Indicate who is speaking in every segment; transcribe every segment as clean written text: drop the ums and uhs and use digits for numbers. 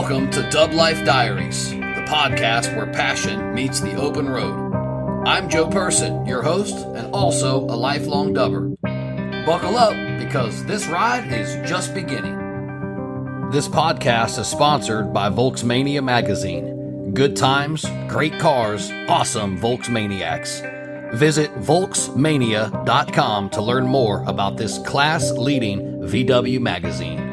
Speaker 1: Welcome to DubLife Diaries, the podcast where passion meets the open road. I'm Joe Person, your host, and also a lifelong dubber. Buckle up, because this ride is just beginning. This podcast is sponsored by Volksmania Magazine. Good times, great cars, awesome Volksmaniacs. Visit Volksmania.com to learn more about this class-leading VW magazine.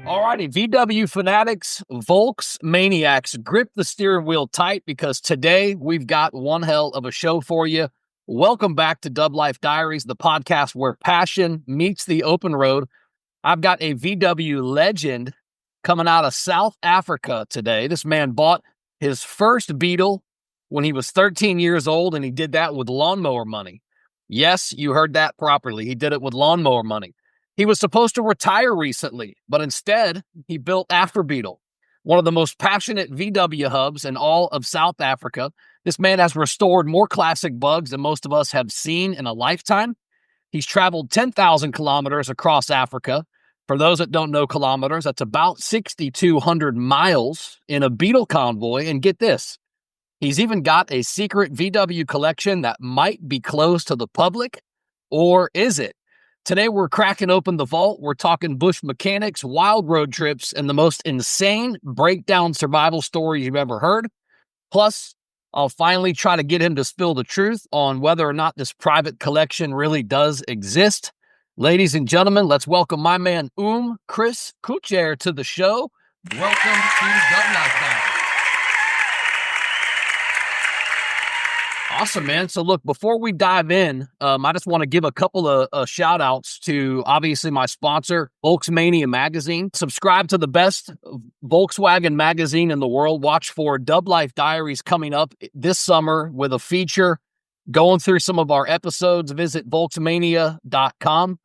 Speaker 1: Alrighty, VW fanatics, Volks maniacs, grip the steering wheel tight because today we've got one hell of a show for you. Welcome back to DubLife Diaries, the podcast where passion meets the open road. I've got a VW legend coming out of South Africa today. This man bought his first Beetle when he was 13 years old, and he did that with lawnmower money. Yes, you heard that properly. He did it with lawnmower money. He was supposed to retire recently, but instead, he built Afribeetle, one of the most passionate VW hubs in all of South Africa. This man has restored more classic bugs than most of us have seen in a lifetime. He's traveled 10,000 kilometers across Africa. For those that don't know kilometers, that's about 6,200 miles in a Beetle convoy. And get this, he's even got a secret VW collection that might be closed to the public, or is it? Today, we're cracking open the vault. We're talking bush mechanics, wild road trips, and the most insane breakdown survival story you've ever heard. Plus, I'll finally try to get him to spill the truth on whether or not this private collection really does exist. Ladies and gentlemen, let's welcome my man, Oom Chris Coetzee, to the show. Welcome to DubLife Diaries. Awesome, man. So look, before we dive in, I just want to give a couple of shout outs to obviously my sponsor, Volksmania Magazine. Subscribe to the best Volkswagen magazine in the world. Watch for DubLife Diaries coming up this summer with a feature going through some of our episodes. Visit Volksmania.com.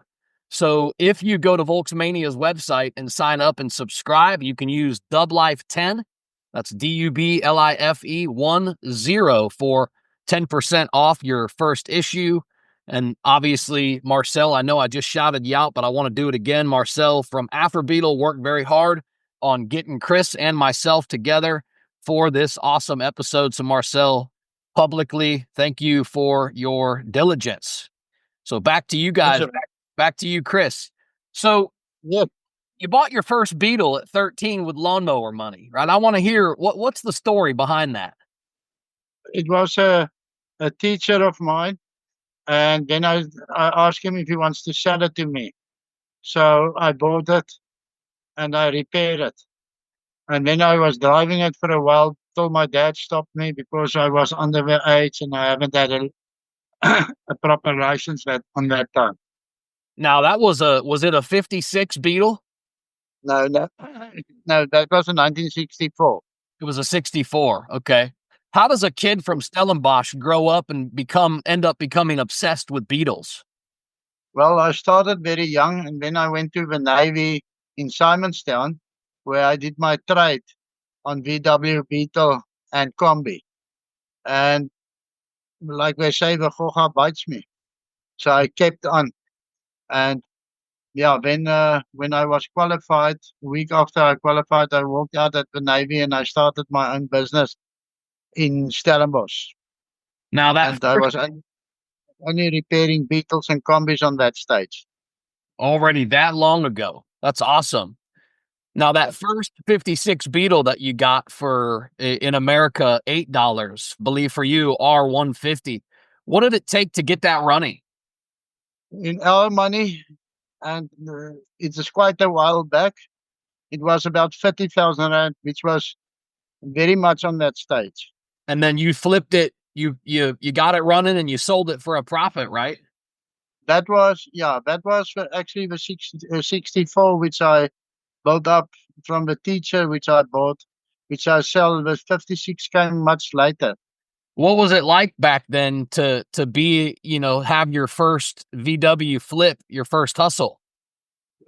Speaker 1: So if you go to Volksmania's website and sign up and subscribe, you can use DubLife 10. That's DUBLIFE 10 for 10% off your first issue. And obviously, Marcel, I know I just shouted you out, but I want to do it again. Marcel from Afribeetle worked very hard on getting Chris and myself together for this awesome episode. So Marcel, publicly, thank you for your diligence. So back to you guys. Back to you, Chris. So you bought your first Beetle at 13 with lawnmower money, right? I want to hear what's the story behind that.
Speaker 2: It was a teacher of mine, and then I asked him if he wants to sell it to me. So I bought it and I repaired it. And then I was driving it for a while till my dad stopped me because I was under the age and I haven't had a proper license on that time.
Speaker 1: Now that was it a 56 Beetle?
Speaker 2: No, that was a 1964.
Speaker 1: It was a 64. Okay. How does a kid from Stellenbosch grow up and end up becoming obsessed with Beetles?
Speaker 2: Well, I started very young, and then I went to the Navy in Simonstown, where I did my trade on VW Beetle and Combi. And like they say, the Goga bites me. So I kept on. And yeah, then when I was qualified, a week after I qualified, I walked out at the Navy and I started my own business in Stellenbosch.
Speaker 1: Now
Speaker 2: and I was only repairing Beetles and Combis on that stage.
Speaker 1: Already that long ago. That's awesome. Now that first 56 Beetle that you got for in America, $8, believe for you R150. What did it take to get that running?
Speaker 2: In our money, and it is quite a while back, it was about 50,000 rand, which was very much on that stage.
Speaker 1: And then you flipped it, you got it running and you sold it for a profit, right?
Speaker 2: That was actually the 64, which I built up from the teacher, which I bought, which I sell. The 56 came much later.
Speaker 1: What was it like back then to be, have your first VW flip, your first hustle?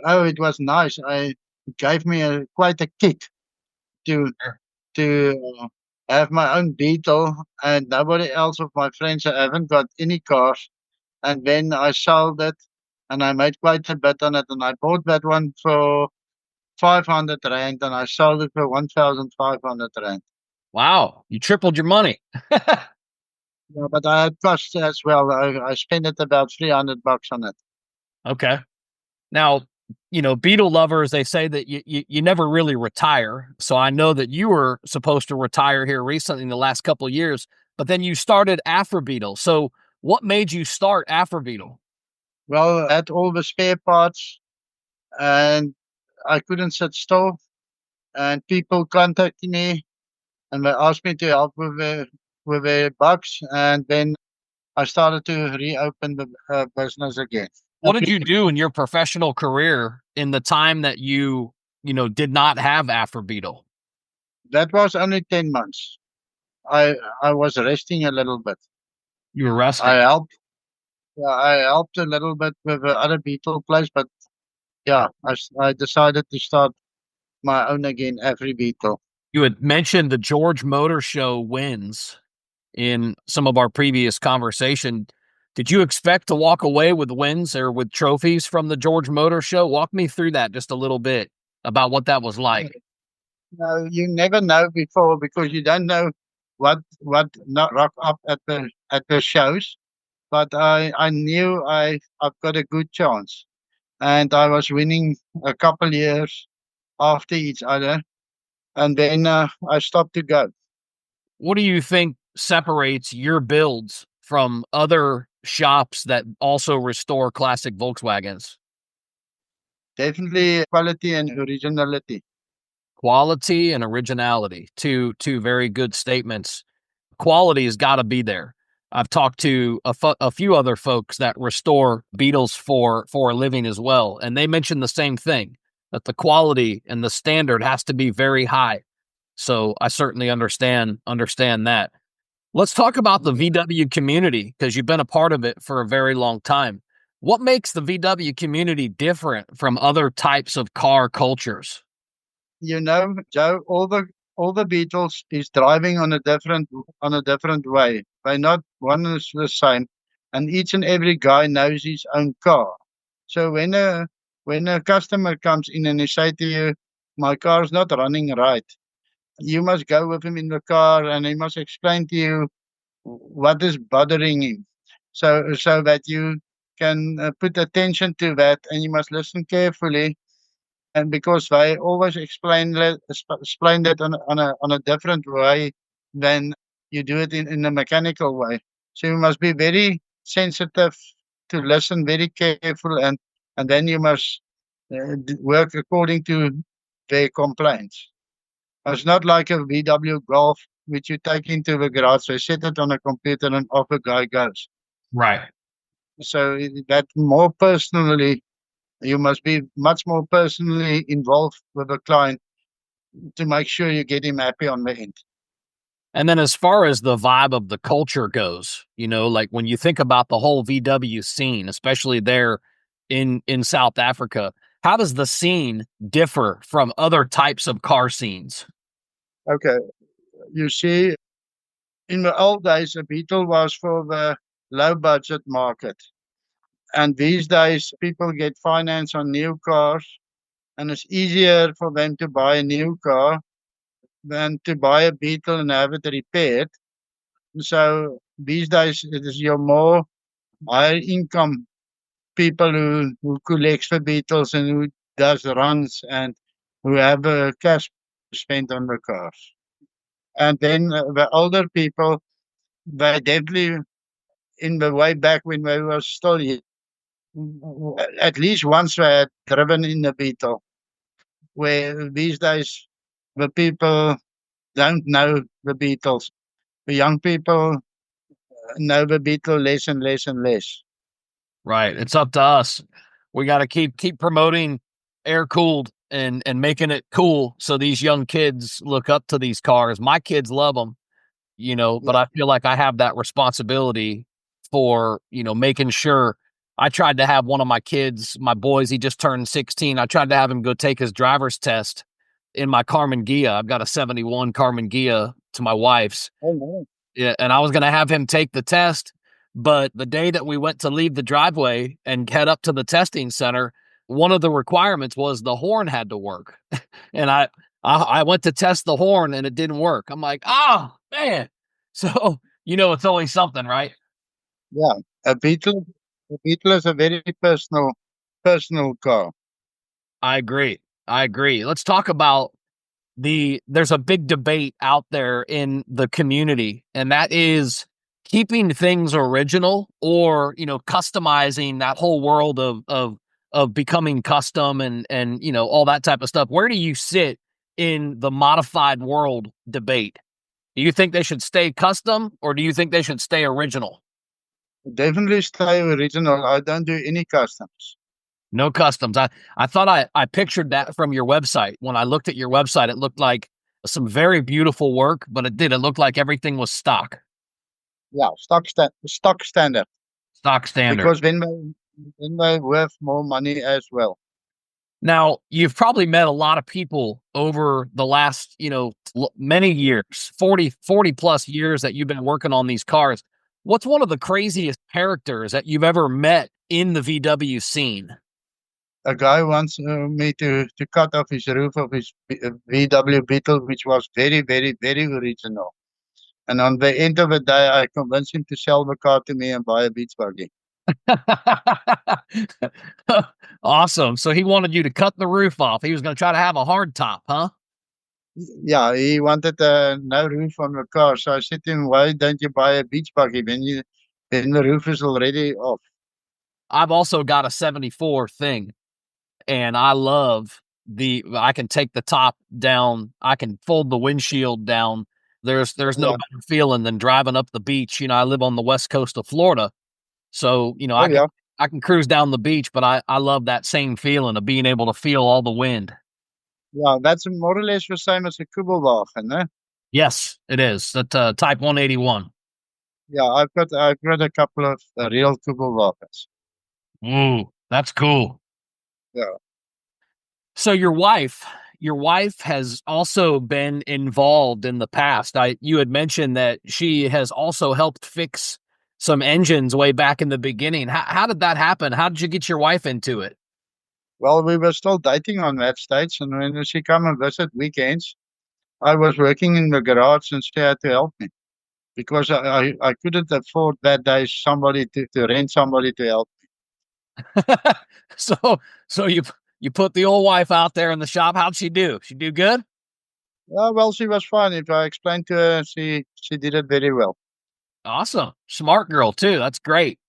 Speaker 2: Oh, it was nice. It gave me quite a kick to have my own Beetle, and nobody else of my friends haven't got any cars. And then I sold it, and I made quite a bit on it. And I bought that one for 500 rand, and I sold it for 1,500 rand.
Speaker 1: Wow, you tripled your money.
Speaker 2: Yeah, but I had costs as well. I spent it about $300 on it.
Speaker 1: Okay. Now, Beetle lovers, they say that you never really retire. So I know that you were supposed to retire here recently in the last couple of years, but then you started Afribeetle. So what made you start Afribeetle?
Speaker 2: Well, I had all the spare parts, and I couldn't sit still. And people contacted me, and they asked me to help with the bugs. And then I started to reopen the business again.
Speaker 1: What did you do in your professional career in the time that did not have Afribeetle?
Speaker 2: That was only 10 months. I was resting a little bit.
Speaker 1: You were
Speaker 2: I
Speaker 1: resting.
Speaker 2: helped. Yeah, I helped a little bit with the other Beetle place, but yeah, I decided to start my own again, every Beetle.
Speaker 1: You had mentioned the George Motor Show wins in some of our previous conversation. Did you expect to walk away with wins or with trophies from the George Motor Show? Walk me through that just a little bit about what that was like.
Speaker 2: No, you never know before because you don't know what not rock up at the shows. But I knew I've got a good chance, and I was winning a couple years after each other, and then I stopped to go.
Speaker 1: What do you think separates your builds from other shops that also restore classic Volkswagens?
Speaker 2: Definitely quality and originality.
Speaker 1: Quality and originality. Two very good statements. Quality has got to be there. I've talked to a few other folks that restore Beetles for a living as well, and they mentioned the same thing, that the quality and the standard has to be very high. So I certainly understand that. Let's talk about the VW community because you've been a part of it for a very long time. What makes the VW community different from other types of car cultures?
Speaker 2: You know, Joe, all the Beatles is driving on a different way. They're not one is the same, and each and every guy knows his own car. So when a customer comes in and they say to you, "My car's not running right," you must go with him in the car and he must explain to you what is bothering him, so that you can put attention to that, and you must listen carefully and because they always explain that on a different way than you do it in a mechanical way. So you must be very sensitive to listen very careful, and then you must work according to their complaints. It's not like a VW Golf which you take into the garage, they set it on a computer and off a guy goes.
Speaker 1: Right.
Speaker 2: So that more personally, you must be much more personally involved with the client to make sure you get him happy on the end.
Speaker 1: And then as far as the vibe of the culture goes, like when you think about the whole VW scene, especially there in South Africa, how does the scene differ from other types of car scenes?
Speaker 2: Okay, you see, in the old days, a Beetle was for the low budget market. And these days, people get finance on new cars, and it's easier for them to buy a new car than to buy a Beetle and have it repaired. So these days, it is your more higher income people who collects the Beetles and who does runs and who have cash spent on the cars. And then the older people, they definitely in the way back when they were still here, at least once they had driven in a Beetle. Where these days the people don't know the Beetles. The young people know the Beetle less and less and less.
Speaker 1: Right. It's up to us. We got to keep promoting air cooled and making it cool so these young kids look up to these cars. My kids love them, but
Speaker 2: Yeah.
Speaker 1: I feel like I have that responsibility for, making sure. I tried to have one of my kids, my boys, he just turned 16. I tried to have him go take his driver's test in my Carmen Ghia. I've got a 71 Carmen Ghia to my wife's.
Speaker 2: Oh, no.
Speaker 1: Yeah, and I was going to have him take the test, but the day that we went to leave the driveway and head up to the testing center, one of the requirements was the horn had to work. And I went to test the horn and it didn't work. I'm like, oh man. So it's always something, right?
Speaker 2: Yeah, a Beetle, a Beetle is a very personal car.
Speaker 1: I agree. I agree. Let's talk about there's a big debate out there in the community, and that is keeping things original or, customizing that whole world of becoming custom and all that type of stuff. Where do you sit in the modified world debate? Do you think they should stay custom or do you think they should stay original?
Speaker 2: Definitely stay original. I don't do any customs.
Speaker 1: No customs. I thought I pictured that from your website. When I looked at your website, it looked like some very beautiful work, but it look like everything was stock.
Speaker 2: Yeah, stock standard.
Speaker 1: Stock standard.
Speaker 2: Because then they worth more money as well.
Speaker 1: Now, you've probably met a lot of people over the last, many years, 40 plus years that you've been working on these cars. What's one of the craziest characters that you've ever met in the VW scene?
Speaker 2: A guy wants me to cut off his roof of his VW Beetle, which was very, very, very original. And on the end of the day, I convinced him to sell the car to me and buy a beach buggy.
Speaker 1: Awesome. So he wanted you to cut the roof off. He was going to try to have a hard top, huh?
Speaker 2: Yeah, he wanted no roof on the car. So I said to him, why don't you buy a beach buggy when the roof is already off?
Speaker 1: I've also got a 74 thing, and I love I can take the top down. I can fold the windshield down. There's no
Speaker 2: Yeah.
Speaker 1: better feeling than driving up the beach. I live on the west coast of Florida. So,
Speaker 2: Oh, yeah.
Speaker 1: I can cruise down the beach, but I love that same feeling of being able to feel all the wind.
Speaker 2: Yeah, that's more or less the same as a Kugelwagen, eh?
Speaker 1: Yes, it is. That Type 181.
Speaker 2: Yeah, I've got a couple of real Kugelwagens.
Speaker 1: Ooh, that's cool.
Speaker 2: Yeah.
Speaker 1: So your wife has also been involved in the past. You had mentioned that she has also helped fix some engines way back in the beginning. How did that happen? How did you get your wife into it?
Speaker 2: Well, we were still dating on that stage, and when she come and visit weekends, I was working in the garage, and she had to help me because I couldn't afford that day somebody to rent somebody to help.
Speaker 1: so so you put the old wife out there in the shop. How'd she do? She do good?
Speaker 2: Well, she was fine. If I explained to her, she did it very well.
Speaker 1: Awesome. Smart girl too. That's great.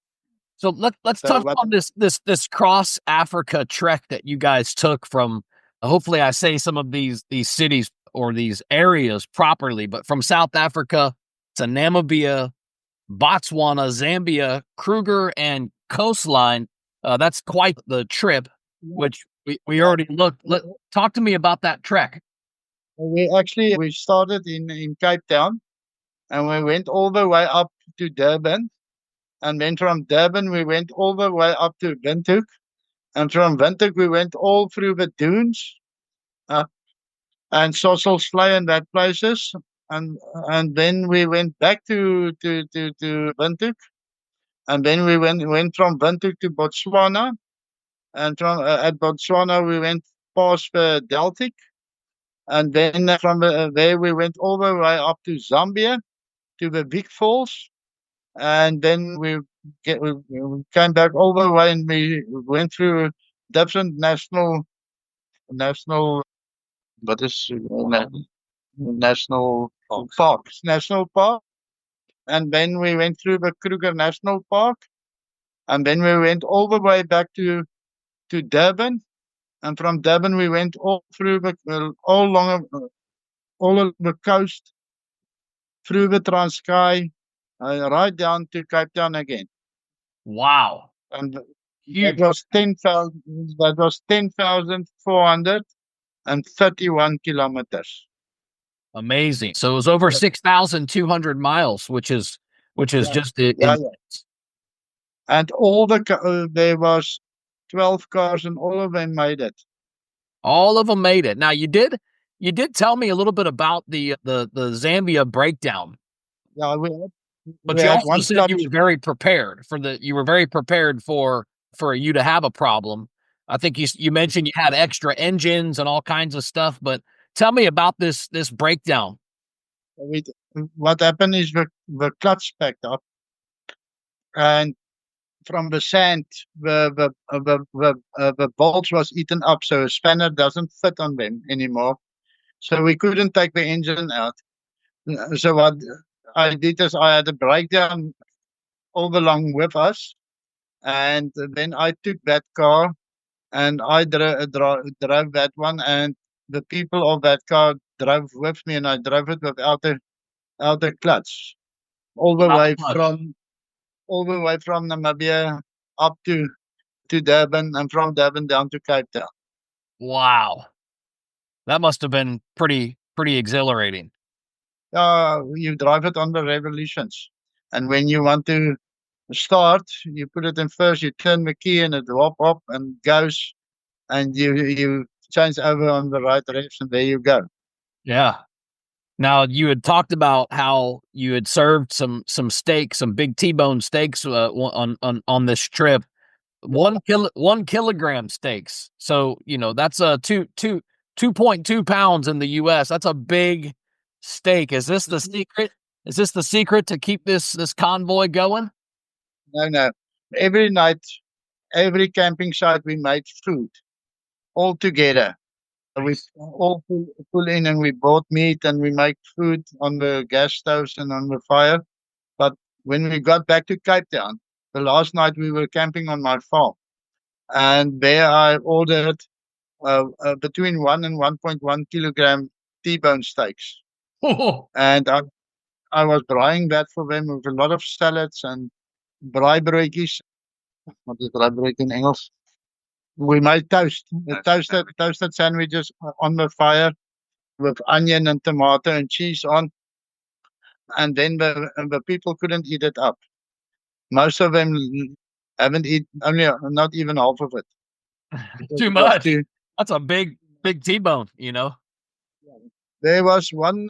Speaker 1: So let's
Speaker 2: So
Speaker 1: touch
Speaker 2: what?
Speaker 1: on this cross Africa trek that you guys took from. Hopefully, I say some of these cities or these areas properly, but from South Africa to Namibia, Botswana, Zambia, Kruger, and coastline. That's quite the trip. Which we
Speaker 2: Yeah.
Speaker 1: already looked. Talk to me about that trek.
Speaker 2: We started in Cape Town, and we went all the way up to Durban, and then from Durban we went all the way up to Windhoek, and from Windhoek we went all through the dunes. Uh, and Sosselsley and that places. And then we went back to Windhoek, and then we went from Windhoek to Botswana, and from at Botswana we went past the Deltic, and then from there we went all the way up to Zambia to the Big Falls, and then we came back all the way and we went through different national what is national park, and then we went through the Kruger National Park, and then we went all the way back to Durban, and from Durban we went all through all of the coast, through the Transkei, right down to Cape Town again,
Speaker 1: Wow.
Speaker 2: and that
Speaker 1: Huge.
Speaker 2: was 10,000. That was 10,431 kilometers.
Speaker 1: Amazing. So it was over 6,200 miles, which is
Speaker 2: Yeah,
Speaker 1: just
Speaker 2: yeah, yeah. And there was 12 cars, and all of them made it.
Speaker 1: all of them made it. Now you did tell me a little bit about the Zambia breakdown,
Speaker 2: Yeah,
Speaker 1: but
Speaker 2: we
Speaker 1: you
Speaker 2: had
Speaker 1: also
Speaker 2: one
Speaker 1: said you
Speaker 2: clutch.
Speaker 1: were very prepared for you were very prepared for you to have a problem. I think you mentioned you had extra engines and all kinds of stuff, but tell me about this breakdown.
Speaker 2: We, what happened is the clutch packed up, and from the sand, the bolts was eaten up, so a spanner doesn't fit on them anymore. So we couldn't take the engine out. So what I did is I had a breakdown all along with us, and then I took that car and I drove that one, and the people of that car drove with me, and I drove it without the clutch, all the
Speaker 1: Without
Speaker 2: way
Speaker 1: the clutch.
Speaker 2: from Namibia up to Durban, and from Durban down to Cape Town.
Speaker 1: Wow. That must have been pretty exhilarating.
Speaker 2: You drive it on the revolutions, and when you want to start, you put it in first, you turn the key, and it hop up and goes, and you change over on the right revs, and there you go.
Speaker 1: Yeah. Now you had talked about how you had served some steaks, some big T-bone steaks on this trip. 1 kilogram steaks. So, that's a 2.2 pounds in the US. That's a big steak. Is this the secret? Is this the secret to keep this convoy going?
Speaker 2: No. Every night, every camping site, we made food all together. We all pull in, and we bought meat, and we make food on the gas stoves and on the fire. But when we got back to Cape Town, the last night we were camping on my farm, and there I ordered between 1 and 1.1 kilogram T-bone steaks, and I was braaiing that for them with a lot of salads and braaibroodjies. What is braaibrood in Engels? We made toasted sandwiches on the fire with onion and tomato and cheese on, and then the people couldn't eat it up. Most of them haven't eaten, only not even half of it.
Speaker 1: Too much. That's a big T-bone,
Speaker 2: There was one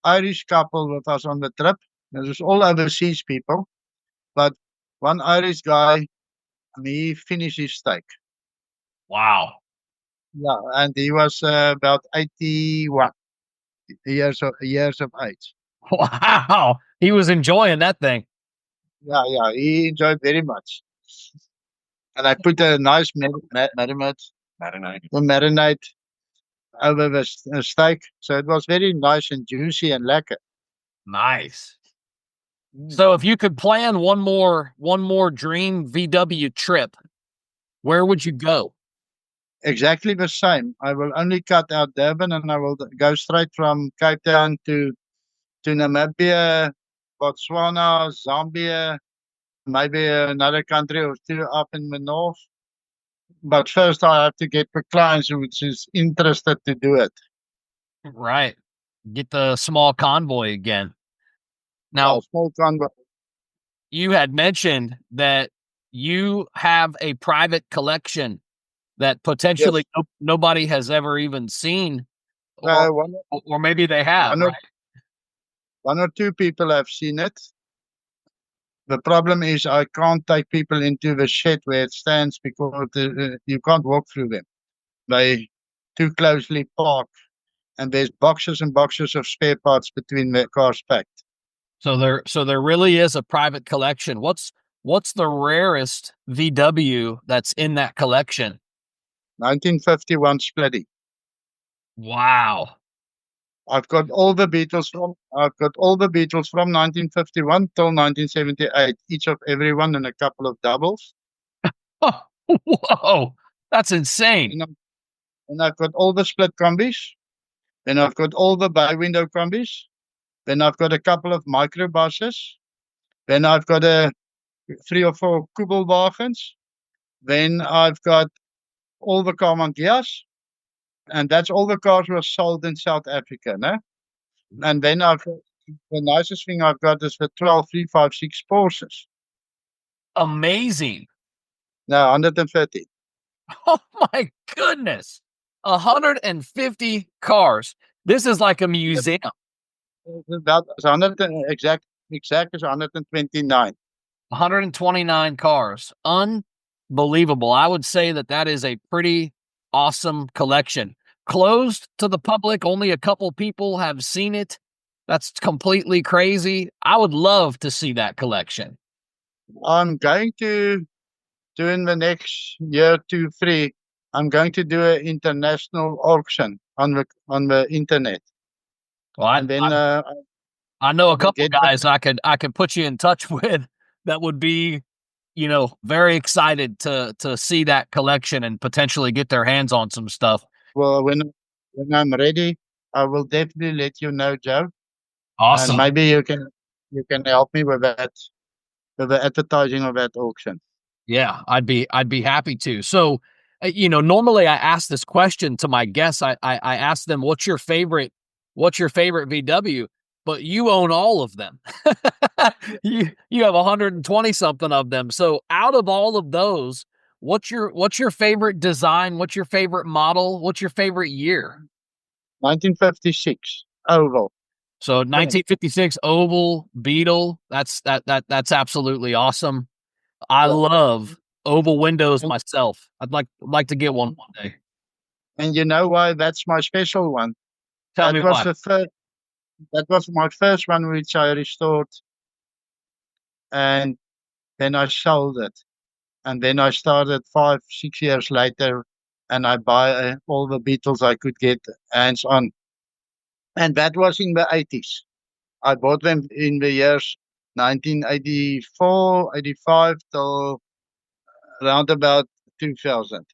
Speaker 2: Irish couple with us on the trip. It was all overseas people, but one Irish guy, he finished his steak.
Speaker 1: Wow.
Speaker 2: Yeah, and he was about 81 years of age.
Speaker 1: Wow. He was enjoying that thing.
Speaker 2: Yeah, he enjoyed very much. And I put a nice marinade over the steak, so it was very nice and juicy and lekker.
Speaker 1: Nice. So if you could plan one more dream VW trip, where would you go?
Speaker 2: Exactly the same. I will only cut out Durban, and I will go straight from Cape Town to Namibia, Botswana, Zambia, maybe another country or two up in the north. But first, I have to get the clients which is interested to do it.
Speaker 1: Right. Get the small convoy again. Now,
Speaker 2: small convoy.
Speaker 1: You had mentioned that you have a private collection that potentially nobody has ever even seen, or maybe they have.
Speaker 2: One or two people have seen it. The problem is I can't take people into the shed where it stands because you can't walk through them. They too closely parked, and there's boxes and boxes of spare parts between the cars packed.
Speaker 1: So there really is a private collection. What's the rarest VW that's in that collection?
Speaker 2: 1951 Splitty.
Speaker 1: Wow.
Speaker 2: I've got all the Beetles from 1951 till 1978, each of every one, and a couple of doubles.
Speaker 1: Oh, whoa, that's insane.
Speaker 2: And I've got all the split combis. Then I've got all the bay window combis. Then I've got a couple of microbuses. Then I've got 3 or 4 Kubelwagens. Then I've got all the Carmangias. And that's all the cars were sold in South Africa. No? And then the nicest thing I've got is the 12 356 Porsches.
Speaker 1: Amazing.
Speaker 2: No, 150.
Speaker 1: Oh my goodness. 150 cars. This is like a museum.
Speaker 2: About 100, exact is 129.
Speaker 1: 129 cars. Unbelievable. unbelievable. I would say that that is a pretty awesome collection. Closed to the public, only a couple people have seen it. That's completely crazy. I would love to see that collection.
Speaker 2: I'm going to do in the next year, 2, 3. I'm going to do an international auction on the internet,
Speaker 1: Well,
Speaker 2: and then
Speaker 1: I know
Speaker 2: I
Speaker 1: a
Speaker 2: will
Speaker 1: couple
Speaker 2: get back.
Speaker 1: guys I could put you in touch with that would be, very excited to see that collection and potentially get their hands on some stuff.
Speaker 2: Well, when I'm ready, I will definitely let you know, Joe, and
Speaker 1: Awesome.
Speaker 2: maybe you can help me with the advertising of that auction.
Speaker 1: Yeah, I'd be happy to. So, normally I ask this question to my guests. I ask them, what's your favorite VW? But you own all of them. You have 120 something of them. So, out of all of those, what's your favorite design? What's your favorite model? What's your favorite year?
Speaker 2: 1956 oval.
Speaker 1: So,
Speaker 2: Finish.
Speaker 1: 1956 oval Beetle. That's absolutely awesome. I
Speaker 2: Yeah.
Speaker 1: love oval windows
Speaker 2: And,
Speaker 1: myself. I'd like to get one day.
Speaker 2: and you know why that's my special one?
Speaker 1: Tell
Speaker 2: That
Speaker 1: me
Speaker 2: was
Speaker 1: why.
Speaker 2: the first. That was my first one, which I restored, and then I sold it. And then I started 5, 6 years later, and I buy all the Beatles I could get hands on. And that was in the 80s. I bought them in the years 1984, 85 till around about 2000.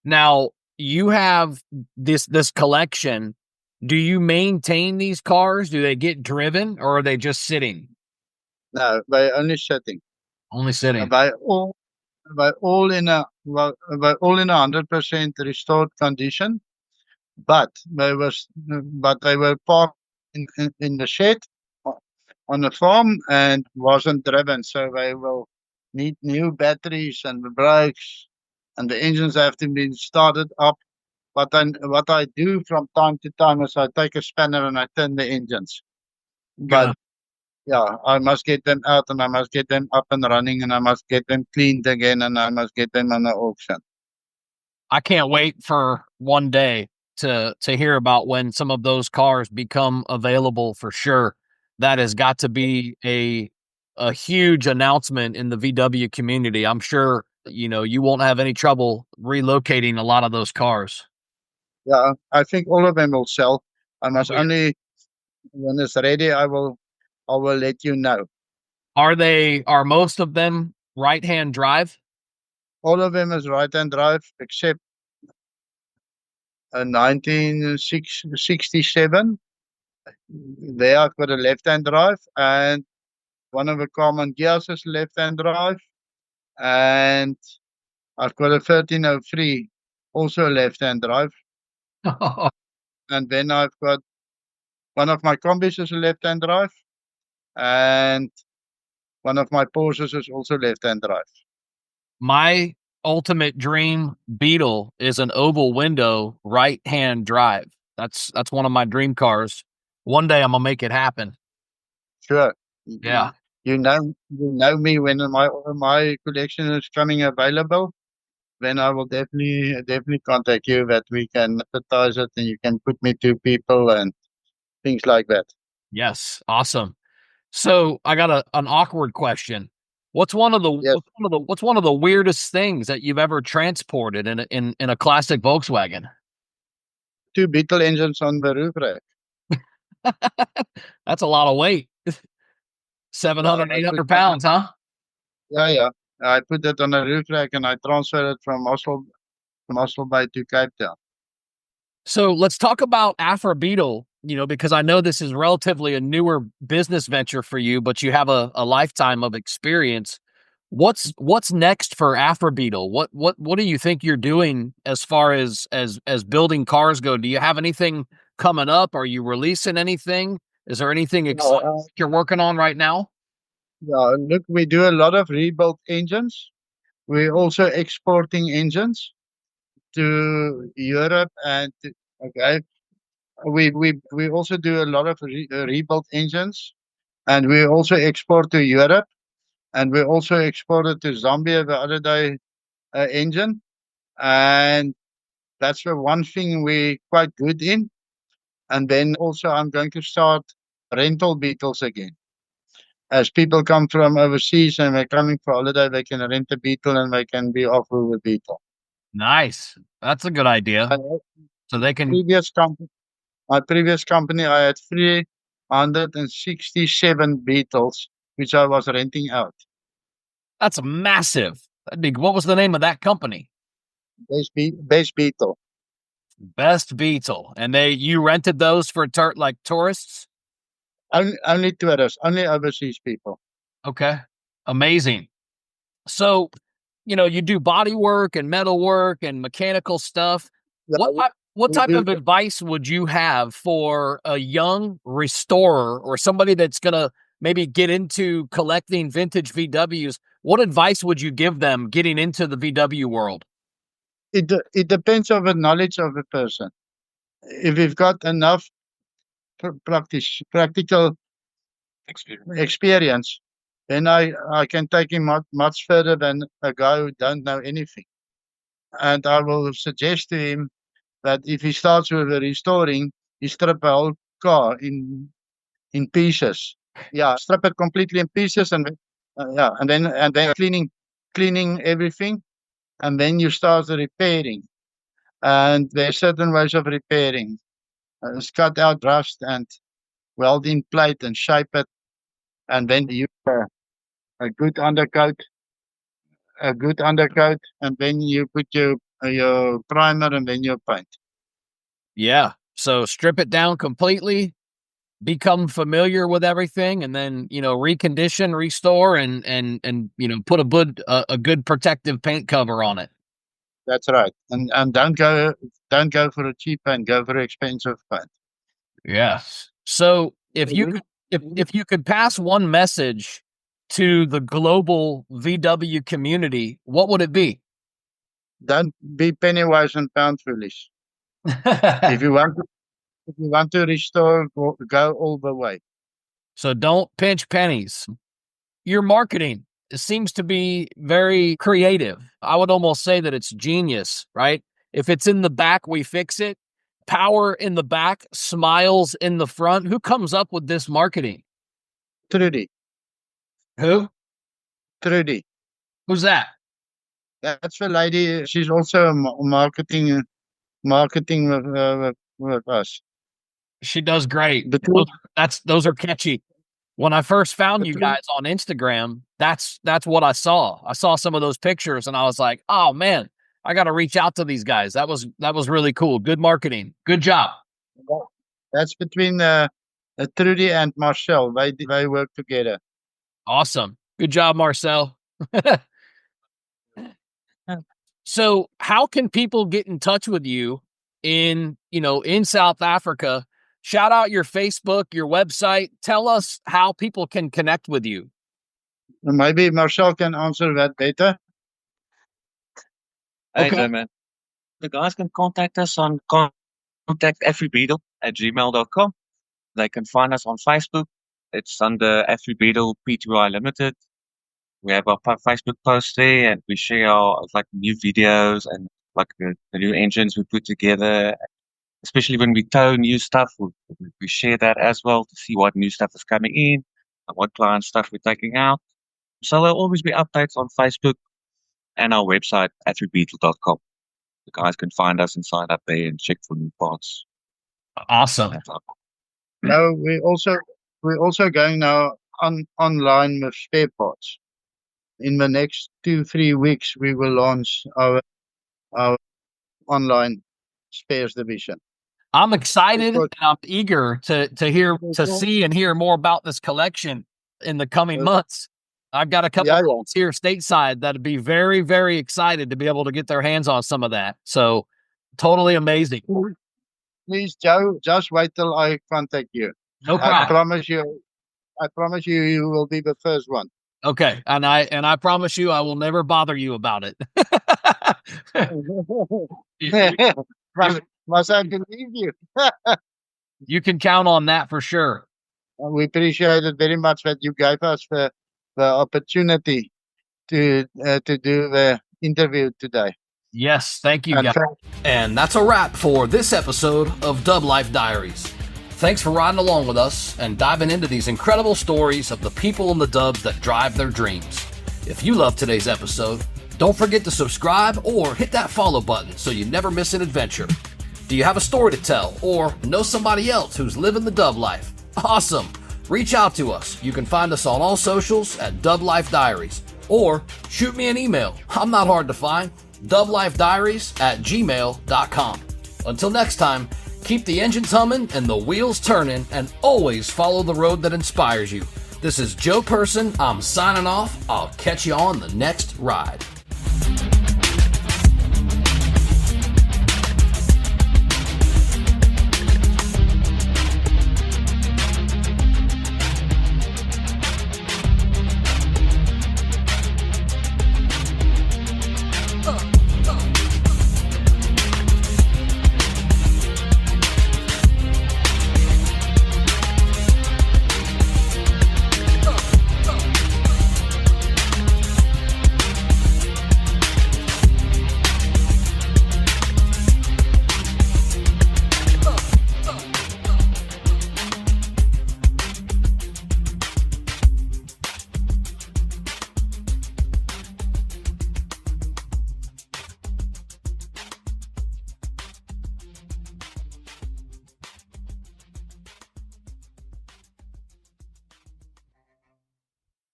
Speaker 1: Now, you have this collection. Do you maintain these cars? Do they get driven or are they just sitting?
Speaker 2: No, by only sitting.
Speaker 1: Only sitting.
Speaker 2: By all in a well, by all in 100% restored condition. But they were parked in the shed on the farm and wasn't driven, so they will need new batteries and the brakes, and the engines have to be started up. But then what I do from time to time is I take a spanner and I turn the engines. But
Speaker 1: Gonna
Speaker 2: yeah, I must get them out and I must get them up and running and I must get them cleaned again and I must get them on the auction.
Speaker 1: I can't wait for one day to hear about when some of those cars become available for sure. That has got to be a huge announcement in the VW community. I'm sure, you won't have any trouble relocating a lot of those cars.
Speaker 2: Yeah, I think all of them will sell. I must
Speaker 1: Oh, yeah.
Speaker 2: only when it's ready, I will let you know.
Speaker 1: Are most of them right-hand drive?
Speaker 2: All of them is right hand drive except a 1967. There I've got a left hand drive, and one of the common gears is left hand drive, and I've got a 1303, also a left hand drive, and then I've got one of my combis is a left hand drive, and one of my Porsches is also left hand drive.
Speaker 1: My ultimate dream Beetle is an oval window right-hand drive. That's one of my dream cars. One day I'm gonna make it happen.
Speaker 2: Sure.
Speaker 1: Yeah.
Speaker 2: You know me when my collection is coming available, then I will definitely contact you that we can advertise it and you can put me to people and things like that.
Speaker 1: Yes. Awesome. So I got an awkward question. What's one of the
Speaker 2: Yes,
Speaker 1: what's one of the weirdest things that you've ever transported in a classic Volkswagen?
Speaker 2: 2 Beetle engines on the roof rack.
Speaker 1: That's a lot of weight.
Speaker 2: Yeah,
Speaker 1: 700,
Speaker 2: I
Speaker 1: eight
Speaker 2: put
Speaker 1: hundred pounds, huh?
Speaker 2: yeah. I put it on a roof rack and I transfer it from Oslo Bay to Cape Town.
Speaker 1: So let's talk about Afribeetle, because I know this is relatively a newer business venture for you, but you have a lifetime of experience. What's next for Afribeetle? What do you think you're doing as far as building cars go? Do you have anything coming up? Are you releasing anything? Is there anything
Speaker 2: Yeah,
Speaker 1: exciting you're working on right now?
Speaker 2: yeah, look, we do a lot of rebuilt engines. We're also exporting engines to Europe okay. We also do a lot of rebuilt engines, and we also export to Europe, and we also exported to Zambia the other day. engine, and that's the one thing we're quite good in. And then also, I'm going to start rental Beetles again. As people come from overseas and they're coming for holiday, they can rent a Beetle and they can be off with a Beetle.
Speaker 1: Nice. That's a good idea. So they can.
Speaker 2: My previous company, I had 367 Beetles, which I was renting out.
Speaker 1: That's massive. What was the name of that company?
Speaker 2: Base Beetle.
Speaker 1: Best Beetle. And you rented those for like tourists?
Speaker 2: Only tourists, only overseas people.
Speaker 1: Okay. Amazing. So, you do body work and metal work and mechanical stuff. What type of advice would you have for a young restorer or somebody that's going to maybe get into collecting vintage VWs? What advice would you give them getting into the VW world?
Speaker 2: It depends on the knowledge of a person. If you've got enough practical experience, then I can take him much further than a guy who don't know anything. And I will suggest to him that if he starts with restoring, he strip a whole car in pieces. Yeah, strip it completely in pieces, and and then cleaning everything, and then you start repairing. And there are certain ways of repairing. Cut out rust and weld in plate and shape it, and then you a good undercoat, and then you put your primer and then your paint.
Speaker 1: Yeah. So strip it down completely, become familiar with everything, and then recondition, restore, and put a good protective paint cover on it.
Speaker 2: That's right, and don't go for a cheap paint, go for expensive paint.
Speaker 1: Yes. So if you could pass one message to the global VW community, what would it be?
Speaker 2: Don't be penny-wise and pound foolish. If you want to restore, go all the way.
Speaker 1: So don't pinch pennies. Your marketing seems to be very creative. I would almost say that it's genius, right? If it's in the back, we fix it. Power in the back, smiles in the front. Who comes up with this marketing?
Speaker 2: Trudy.
Speaker 1: Who?
Speaker 2: Trudy.
Speaker 1: Who's that?
Speaker 2: That's the lady. She's also a marketing with us.
Speaker 1: She does great. Those are catchy. When I first found you guys on Instagram, that's what I saw. I saw some of those pictures and I was like, oh man, I got to reach out to these guys. That was really cool. Good marketing. Good job.
Speaker 2: That's between Trudy and Marcel. They work together.
Speaker 1: Awesome. Good job, Marcel. So how can people get in touch with you in South Africa? Shout out your Facebook, your website. Tell us how people can connect with you.
Speaker 2: Maybe Marcel can answer that better.
Speaker 3: Okay. Hey, man. The guys can contact us on contact afribeetle@gmail.com. They can find us on Facebook. It's under Afribeetle Pty Limited. We have our Facebook post there, and we share our new videos and the new engines we put together. Especially when we tow new stuff, we share that as well to see what new stuff is coming in and what client stuff we're taking out. So there'll always be updates on Facebook and our website, afribeetle.com. The guys can find us and sign up there and check for new parts.
Speaker 1: Awesome.
Speaker 2: No, we're also going now online with spare parts. In the next 2-3 weeks, we will launch our online spares division.
Speaker 1: I'm excited and I'm eager to see and hear more about this collection in the coming months. I've got a couple of friends here stateside that'd be very, very excited to be able to get their hands on some of that. So totally amazing.
Speaker 2: Please, Joe, just wait till I contact you.
Speaker 1: No problem.
Speaker 2: I promise you, you will be the first one.
Speaker 1: Okay. And I promise you, I will never bother you about it.
Speaker 2: Must I believe you?
Speaker 1: You can count on that for sure.
Speaker 2: We appreciate it very much that you gave us the opportunity to do interview today.
Speaker 1: Yes, thank you,
Speaker 2: And
Speaker 1: guys. And that's a wrap for this episode of DubLife Diaries. Thanks for riding along with us and diving into these incredible stories of the people in the dubs that drive their dreams. If you love today's episode, don't forget to subscribe or hit that follow button so you never miss an adventure. Do you have a story to tell or know somebody else who's living the dub life? Awesome! Reach out to us. You can find us on all socials at DubLife Diaries or shoot me an email. I'm not hard to find. DubLifeDiaries@gmail.com. Until next time, keep the engines humming and the wheels turning, and always follow the road that inspires you. This is Joe Person. I'm signing off. I'll catch you on the next ride.